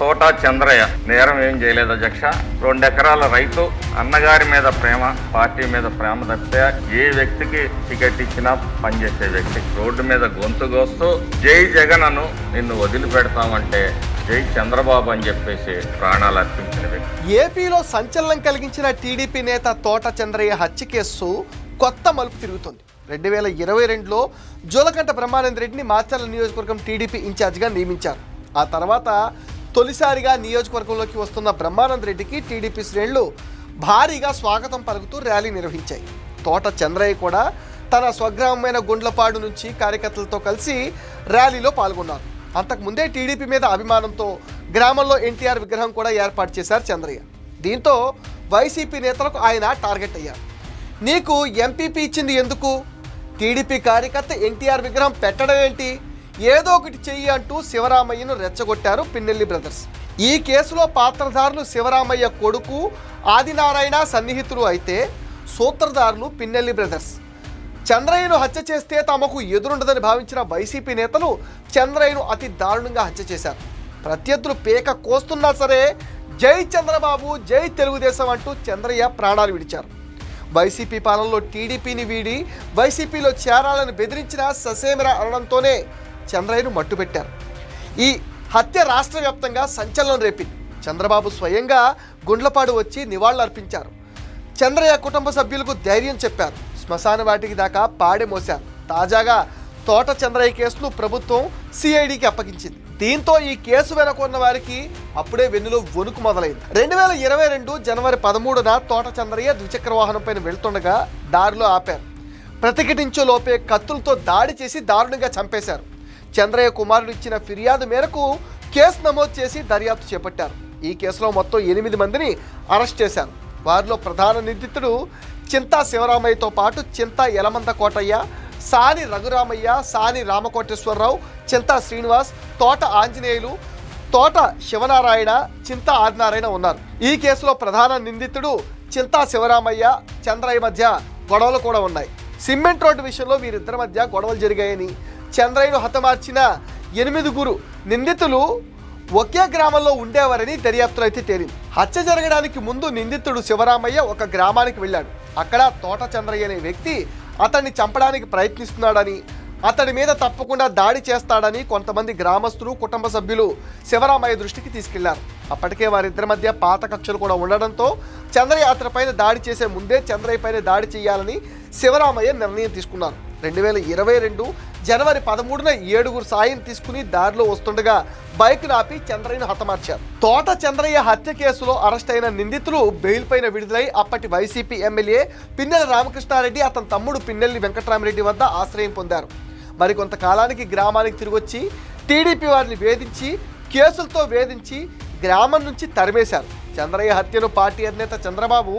తోటా చంద్రయ్య నేరం ఏం చేయలేదు అధ్యక్ష. 2 ఎకరాల రైతు, అన్నగారి మీద ప్రేమ, పార్టీ మీద ప్రేమ తప్పితే ఏ వ్యక్తికి టికెట్ ఇచ్చినా పనిచేసే వ్యక్తి. రోడ్డు మీద గొంతు కోస్తూ జై జగన్ అను, నిన్ను వదిలిపెడతామంటే జై చంద్రబాబు అని చెప్పేసి ప్రాణాలు అర్పించిన వ్యక్తి. ఏపీలో సంచలనం కలిగించిన టీడీపీ నేత తోట చంద్రయ్య హత్య కేసు కొత్త మలుపు తిరుగుతుంది. 2022లో జోలకంట బ్రహ్మానంద రెడ్డిని మాచర్ల నియోజకవర్గం టీడీపీ ఇన్ఛార్జిగా నియమించారు. ఆ తర్వాత తొలిసారిగా నియోజకవర్గంలోకి వస్తున్న బ్రహ్మానంద రెడ్డికి టీడీపీ శ్రేణులు భారీగా స్వాగతం పలుకుతూ ర్యాలీ నిర్వహించాయి. తోట చంద్రయ్య కూడా తన స్వగ్రామమైన గుండ్లపాడు నుంచి కార్యకర్తలతో కలిసి ర్యాలీలో పాల్గొన్నారు. అంతకుముందే టీడీపీ మీద అభిమానంతో గ్రామంలో ఎన్టీఆర్ విగ్రహం కూడా ఏర్పాటు చేశారు చంద్రయ్య. దీంతో వైసీపీ నేతలకు ఆయన టార్గెట్ అయ్యారు. నీకు ఎంపీపీ ఇచ్చింది ఎందుకు? టీడీపీ కార్యకర్త ఎన్టీఆర్ విగ్రహం పెట్టడం ఏంటి? ఏదో ఒకటి చెయ్యి అంటూ శివరామయ్యను రెచ్చగొట్టారు పిన్నెల్లి బ్రదర్స్. ఈ కేసులో పాత్రధారులు శివరామయ్య కొడుకు ఆదినారాయణ సన్నిహితులు అయితే సూత్రధారులు పిన్నెల్లి బ్రదర్స్. చంద్రయ్యను హత్య చేస్తే తమకు ఎదురుండదని భావించిన వైసీపీ నేతలు చంద్రయ్యను అతి దారుణంగా హత్య చేశారు. ప్రత్యర్థులు పేక కోస్తున్నా సరే జై చంద్రబాబు, జై తెలుగుదేశం అంటూ చంద్రయ్య ప్రాణాలు విడిచారు. వైసీపీ పాలనలో టీడీపీని వీడి వైసీపీలో చేరాలని బెదిరించిన ససేమిరా అనడంతోనే చంద్రయ్యను మట్టుపెట్టారు. ఈ హత్య రాష్ట్ర వ్యాప్తంగా సంచలనం రేపింది. చంద్రబాబు స్వయంగా గుండ్లపాడు వచ్చి నివాళులు అర్పించారు. చంద్రయ్య కుటుంబ సభ్యులకు ధైర్యం చెప్పారు. శ్మశాన వాటికి దాకా పాడె మోశారు. తాజాగా తోట చంద్రయ్య కేసును ప్రభుత్వం సిఐడికి అప్పగించింది. దీంతో ఈ కేసు వెనుకొన్న వారికి అప్పుడే వెన్నులో వణుకు మొదలైంది. 2022 జనవరి 13న తోట చంద్రయ్య ద్విచక్ర వాహనం పైన వెళ్తుండగా దారిలో ఆపారు. ప్రతిఘటించే లోపే కత్తులతో దాడి చేసి దారుణంగా చంపేశారు. చంద్రయ్య కుమారుడు ఇచ్చిన ఫిర్యాదు మేరకు కేసు నమోదు చేసి దర్యాప్తు చేపట్టారు. ఈ కేసులో మొత్తం 8 మందిని అరెస్ట్ చేశారు. వారిలో ప్రధాన నిందితుడు చింతా శివరామయ్యతో పాటు చింతా యలమంద కోటయ్య, సాని రఘురామయ్య, సాని రామకోటేశ్వరరావు, చింతా శ్రీనివాస్, తోట ఆంజనేయులు, తోట శివనారాయణ, చింతా ఆదినారాయణ ఉన్నారు. ఈ కేసులో ప్రధాన నిందితుడు చింతా శివరామయ్య, చంద్రయ్య మధ్య గొడవలు కూడా ఉన్నాయి. సిమెంట్ రోడ్డు విషయంలో వీరిద్దరి మధ్య గొడవలు జరిగాయని, చంద్రయ్యను హతమార్చిన 8 నిందితులు ఒకే గ్రామంలో ఉండేవారని దర్యాప్తులో అయితే తేలింది. హత్య జరగడానికి ముందు నిందితుడు శివరామయ్య ఒక గ్రామానికి వెళ్ళాడు. అక్కడ తోట చంద్రయ్య అనే వ్యక్తి అతన్ని చంపడానికి ప్రయత్నిస్తున్నాడని, అతడి మీద తప్పకుండా దాడి చేస్తాడని కొంతమంది గ్రామస్తులు, కుటుంబ సభ్యులు శివరామయ్య దృష్టికి తీసుకెళ్లారు. అప్పటికే వారిద్దరి మధ్య పాత కక్షలు కూడా ఉండడంతో చంద్రయ్య అతనిపైన దాడి చేసే ముందే చంద్రయ్య పైన దాడి చేయాలని శివరామయ్య నిర్ణయం తీసుకున్నారు. 2022 జనవరి 13న 7 సాయం తీసుకుని దారిలో వస్తుండగా బైక్ ఆపి చంద్రయ్యను హతమార్చారు. తోట చంద్రయ్య హత్య కేసులో అరెస్ట్ అయిన నిందితులు బెయిల్ పైన విడుదలై అప్పటి వైసీపీ ఎమ్మెల్యే పిన్నెల రామకృష్ణారెడ్డి, అతని తమ్ముడు పిన్నెల్లి వెంకటరామరెడ్డి వద్ద ఆశ్రయం పొందారు. మరికొంతకాలానికి గ్రామానికి తిరిగొచ్చి టీడీపీ వారిని వేధించి, కేసులతో వేధించి గ్రామం నుంచి తరిమేశారు. చంద్రయ్య హత్యను పార్టీ అధినేత చంద్రబాబు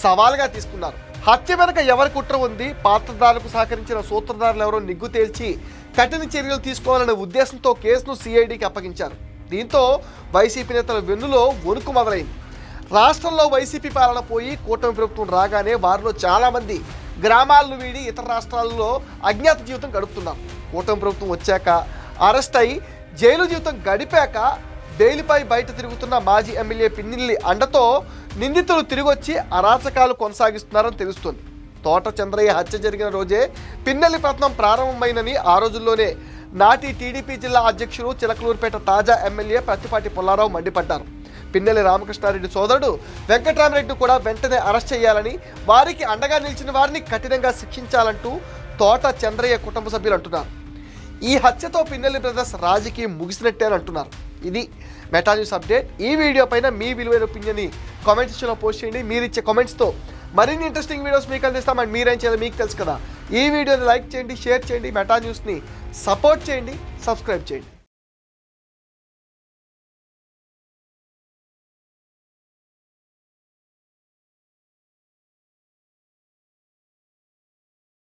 సవాల్గా తీసుకున్నారు. హత్య వెనుక ఎవరి కుట్ర ఉంది, పాత్రధారులకు సహకరించిన సూత్రధారులు ఎవరో నిగ్గు తేల్చి కఠిన చర్యలు తీసుకోవాలనే ఉద్దేశంతో కేసును సిఐడికి అప్పగించారు. దీంతో వైసీపీ నేతల వెన్నులో వణుకు మొదలైంది. రాష్ట్రంలో వైసీపీ పాలన పోయి కూటమి ప్రభుత్వం రాగానే వారిలో చాలామంది గ్రామాలను వీడి ఇతర రాష్ట్రాల్లో అజ్ఞాత జీవితం గడుపుతున్నారు. కూటమి ప్రభుత్వం వచ్చాక అరెస్ట్ అయి జైలు జీవితం గడిపాక బెయిల్పై బయట తిరుగుతున్న మాజీ ఎమ్మెల్యే పిన్నెల్లి అండతో నిందితులు తిరిగొచ్చి అరాచకాలు కొనసాగిస్తున్నారని తెలుస్తుంది. తోట చంద్రయ్య హత్య జరిగిన రోజే పిన్నెల్లి ప్రయత్నం ప్రారంభమైనని ఆ రోజుల్లోనే నాటి టీడీపీ జిల్లా అధ్యక్షుడు చిలకలూరుపేట తాజా ఎమ్మెల్యే ప్రత్తిపాటి పుల్లారావు మండిపడ్డారు. పిన్నెల్లి రామకృష్ణారెడ్డి సోదరుడు వెంకటరామరెడ్డి కూడా వెంటనే అరెస్ట్ చేయాలని, వారికి అండగా నిలిచిన వారిని కఠినంగా శిక్షించాలంటూ తోట చంద్రయ్య కుటుంబ సభ్యులు అంటున్నారు. ఈ హత్యతో పిన్నెల్లి బ్రదర్స్ రాజకీయం ముగిసినట్టే అని అంటున్నారు. ఇది మెటా న్యూస్ అప్డేట్. ఈ వీడియో పైన మీ విలువైన ఒపీనియన్ని కామెంట్ సెక్షన్లో పోస్ట్ చేయండి. మీరు ఇచ్చే కామెంట్స్తో మరిన్ని ఇంట్రెస్టింగ్ వీడియోస్ మీకు అందిస్తాం. అండ్ మీరేం చేయాలి మీకు తెలుసు కదా. ఈ వీడియోని లైక్ చేయండి, షేర్ చేయండి, మెటా న్యూస్ని సపోర్ట్ చేయండి, సబ్స్క్రైబ్ చేయండి.